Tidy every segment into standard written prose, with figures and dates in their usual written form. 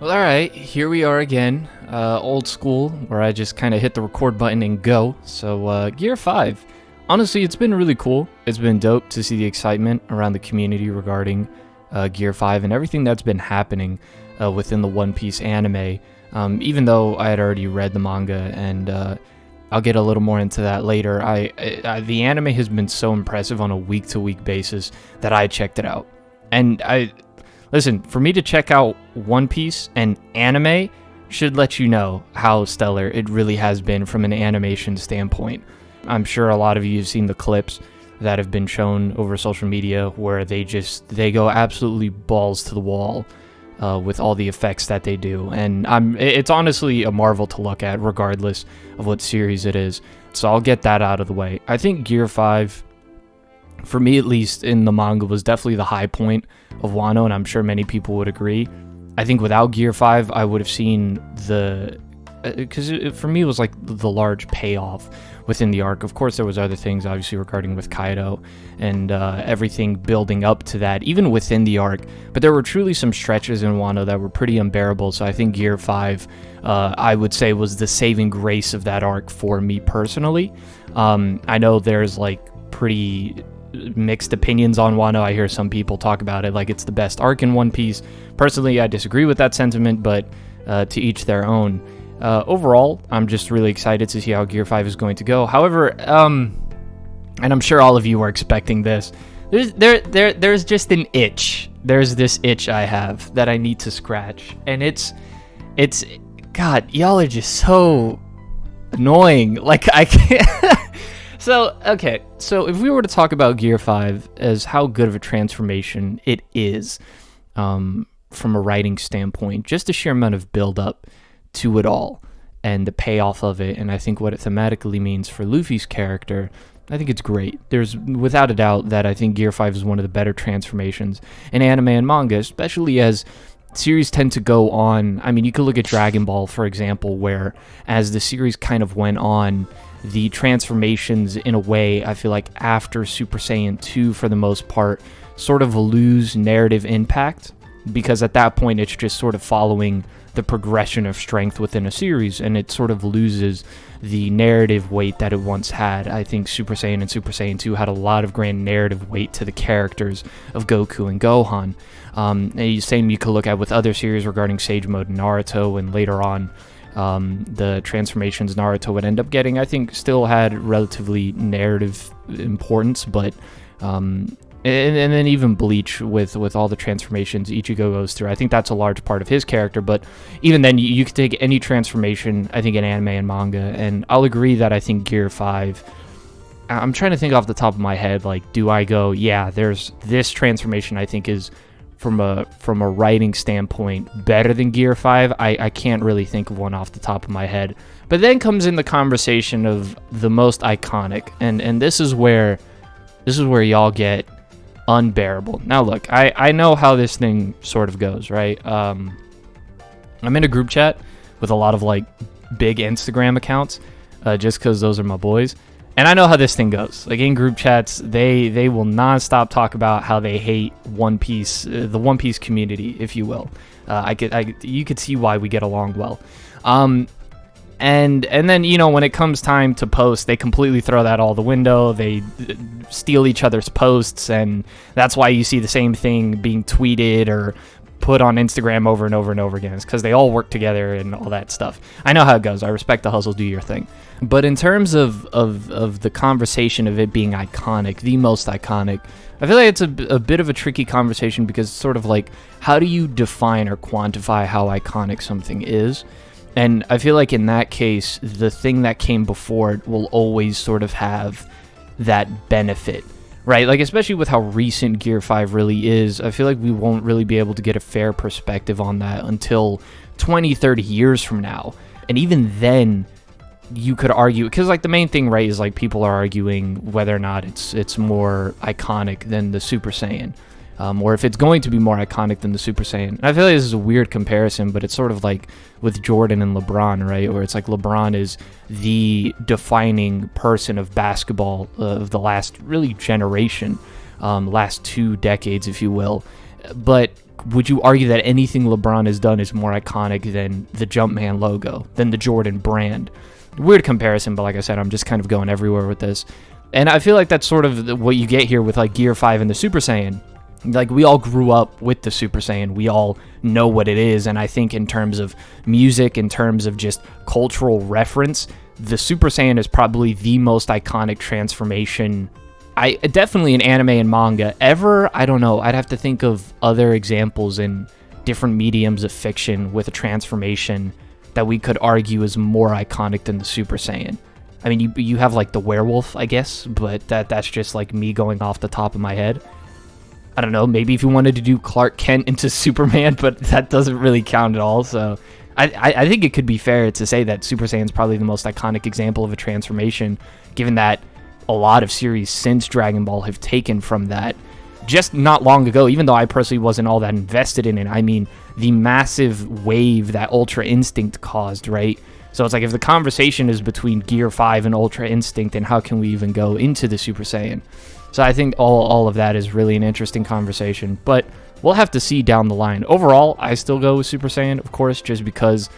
Well, alright, here we are again. Old school, where I just kind of hit the record button and go. So, Gear 5. Honestly, it's been really cool. It's been dope to see the excitement around the community regarding Gear 5 and everything that's been happening within the One Piece anime. Even though I had already read the manga, and I'll get a little more into that later, the anime has been so impressive on a week-to-week basis that I checked it out. And listen, for me to check out One Piece and anime should let you know how stellar it really has been from an animation standpoint. I'm sure a lot of you have seen the clips that have been shown over social media where they go absolutely balls to the wall with all the effects that they do. And it's honestly a marvel to look at regardless of what series it is. So I'll get that out of the way. I think Gear 5, for me at least in the manga, was definitely the high point of Wano, and I'm sure many people would agree. I think without Gear 5, I would have seen because for me it was like the large payoff within the arc. Of course, there was other things obviously regarding with Kaido and everything building up to that, even within the arc. But there were truly some stretches in Wano that were pretty unbearable. So I think Gear 5, I would say, was the saving grace of that arc for me personally. I know there's like pretty mixed opinions on Wano. I hear some people talk about it like it's the best arc in One Piece. Personally, I disagree with that sentiment, but to each their own. Overall, I'm just really excited to see how Gear 5 is going to go. However, and I'm sure all of you are expecting this, there's just an itch. There's this itch I have that I need to scratch, and it's God, y'all are just so annoying. Like, I can't. So if we were to talk about Gear 5 as how good of a transformation it is, from a writing standpoint, just the sheer amount of build-up to it all and the payoff of it, and I think what it thematically means for Luffy's character, I think it's great. There's without a doubt that I think Gear 5 is one of the better transformations in anime and manga, especially as series tend to go on. I mean, you could look at Dragon Ball, for example, where as the series kind of went on, the transformations, in a way, I feel like after Super Saiyan 2, for the most part, sort of lose narrative impact, because at that point it's just sort of following the progression of strength within a series, and it sort of loses the narrative weight that it once had. I think Super Saiyan and Super Saiyan 2 had a lot of grand narrative weight to the characters of Goku and Gohan. And same you could look at with other series regarding Sage Mode and Naruto, and later on the transformations Naruto would end up getting, I think, still had relatively narrative importance, but and then even Bleach with all the transformations Ichigo goes through, I think that's a large part of his character. But even then, you could take any transformation, I think, in anime and manga, and I'll agree that I think Gear 5, I'm trying to think off the top of my head, like, do I go, yeah, there's this transformation I think is from a writing standpoint better than Gear 5. I can't really think of one off the top of my head. But then comes in the conversation of the most iconic, and this is where y'all get unbearable. Now look, I know how this thing sort of goes, right? I'm in a group chat with a lot of like big Instagram accounts, just because those are my boys, and I know how this thing goes. Like, in group chats, they will non-stop talk about how they hate One Piece, the One Piece community, if you will. You could see why we get along well. And then, you know, when it comes time to post, they completely throw that all the window. They steal each other's posts, and that's why you see the same thing being tweeted or put on Instagram over and over and over again. It's because they all work together and all that stuff. I know how it goes. I respect the hustle, do your thing. But in terms of the conversation of it being iconic, the most iconic, I feel like it's a bit of a tricky conversation, because it's sort of like, how do you define or quantify how iconic something is? And I feel like in that case, the thing that came before it will always sort of have that benefit, right? Like, especially with how recent Gear 5 really is, I feel like we won't really be able to get a fair perspective on that until 20, 30 years from now. And even then, you could argue, because like the main thing, right, is like people are arguing whether or not it's more iconic than the Super Saiyan. Or if it's going to be more iconic than the Super Saiyan. And I feel like this is a weird comparison, but it's sort of like with Jordan and LeBron, right? Where it's like LeBron is the defining person of basketball of the last really generation, last 2 decades, if you will. But would you argue that anything LeBron has done is more iconic than the Jumpman logo, than the Jordan brand? Weird comparison, but like I said, I'm just kind of going everywhere with this. And I feel like that's sort of what you get here with like Gear 5 and the Super Saiyan. Like, we all grew up with the Super Saiyan. We all know what it is. And I think in terms of music, in terms of just cultural reference, the Super Saiyan is probably the most iconic transformation. Definitely in anime and manga. Ever, I don't know. I'd have to think of other examples in different mediums of fiction with a transformation that we could argue is more iconic than the Super Saiyan. I mean, you have like the werewolf, I guess, but that's just like me going off the top of my head. I don't know, maybe if you wanted to do Clark Kent into Superman, but that doesn't really count at all. So I think it could be fair to say that Super Saiyan is probably the most iconic example of a transformation, given that a lot of series since Dragon Ball have taken from that just not long ago, even though I personally wasn't all that invested in it. I mean, the massive wave that Ultra Instinct caused, right? So it's like, if the conversation is between Gear 5 and Ultra Instinct, then how can we even go into the Super Saiyan? So I think all of that is really an interesting conversation, but we'll have to see down the line. Overall, I still go with Super Saiyan, of course, just because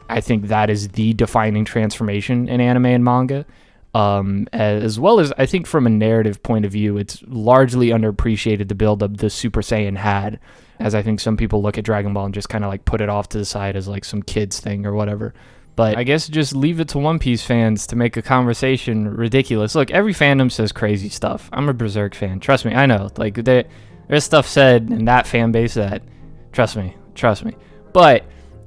I think that is the defining transformation in anime and manga. As well as, I think from a narrative point of view, it's largely underappreciated the build-up the Super Saiyan had, as I think some people look at Dragon Ball and just kind of like put it off to the side as like some kids thing or whatever. But I guess just leave it to One Piece fans to make a conversation ridiculous. Look, every fandom says crazy stuff. I'm a Berserk fan. Trust me, I know. Like, there's stuff said in that fan base that, trust me. But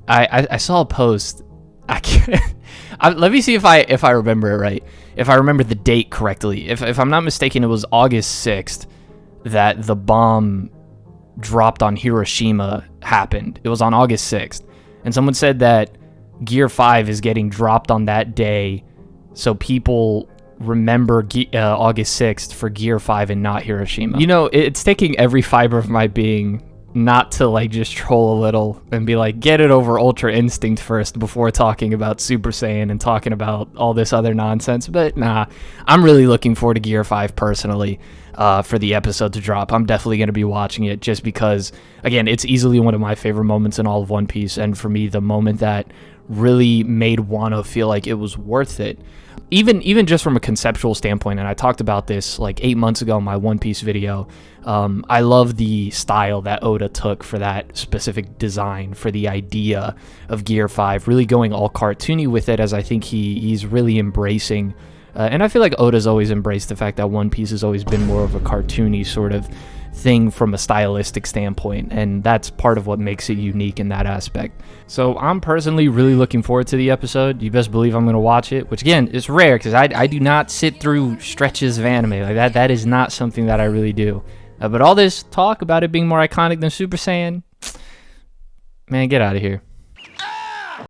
I saw a post. Let me see if I remember it right. If I remember the date correctly. If I'm not mistaken, it was August 6th that the bomb dropped on Hiroshima happened. It was on August 6th. And someone said that Gear 5 is getting dropped on that day, so people remember August 6th for Gear 5 and not Hiroshima. You know, it's taking every fiber of my being not to like just troll a little and be like, get it over Ultra Instinct first before talking about Super Saiyan and talking about all this other nonsense. But nah, I'm really looking forward to Gear 5 personally, for the episode to drop. I'm definitely going to be watching it just because, again, it's easily one of my favorite moments in all of One Piece, and for me, the moment that really made Wano feel like it was worth it. Even just from a conceptual standpoint, and I talked about this like 8 months ago in my One Piece video, I love the style that Oda took for that specific design, for the idea of Gear 5, really going all cartoony with it, as I think he's really embracing. And I feel like Oda's always embraced the fact that One Piece has always been more of a cartoony sort of thing from a stylistic standpoint, and that's part of what makes it unique in that aspect. So I'm personally really looking forward to the episode. You best believe I'm going to watch it, which again is rare because I do not sit through stretches of anime like that. That is not something that I really do. But all this talk about it being more iconic than Super Saiyan, man, get out of here.